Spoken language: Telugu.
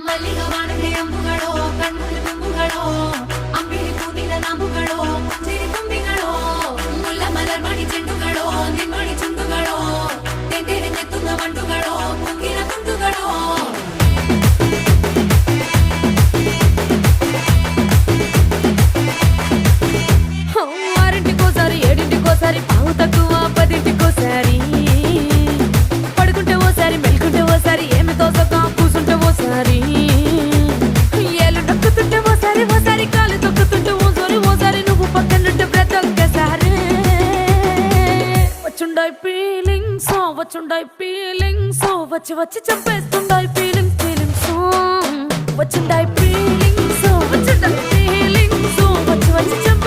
ಮಲ್ಲಿಗ ವಾಣದೆ ಅಂಬುಗಳೋ ಕಣ್ಣುಗಳು ತುಂಬುಗಳೋ ಅಂಬಿಳಿ ಕೂದಿದ ನಾಂಬುಗಳೋ ಮುಂಜಿರಿ ತುಂಬಿಗಳೋ ಮುಲ್ಲ ಮಲರ್ ಮಣಿ ಚೆಂಡುಗಳೋ ನಿಮ್ಮಣಿ ಚುಂಡುಗಳೋ ತೆಂಡೆರೆ ನೆತ್ತುಂಗ ಮಂಡುಗಳೋ ಮುಂಗಿನ ತುಂಡುಗಳೋ ఆరింటికోసారి ఏడింటికోసారి పావు తక్కువ పదింటికోసారి పడుకుంటే ఓసారి మెలుకుంటే ఓసారి ఏమి తోసక కూసుంటే ఓసారి ఏళ్ళు నొక్కుతుంటే ఓసారి ఓసారి కాలు తొక్కుతుంటే ఓసారి నువ్వు పక్కనుంటే ప్రతి ఒక్కసారి వచ్చుండాయి ఫీలింగ్స్ వచ్చి వచ్చి చంపేస్తుండాయి ఫీలింగ్స్ వచ్చిండాయి ఫీలింగ్స్ వచ్చి వచ్చి చంపే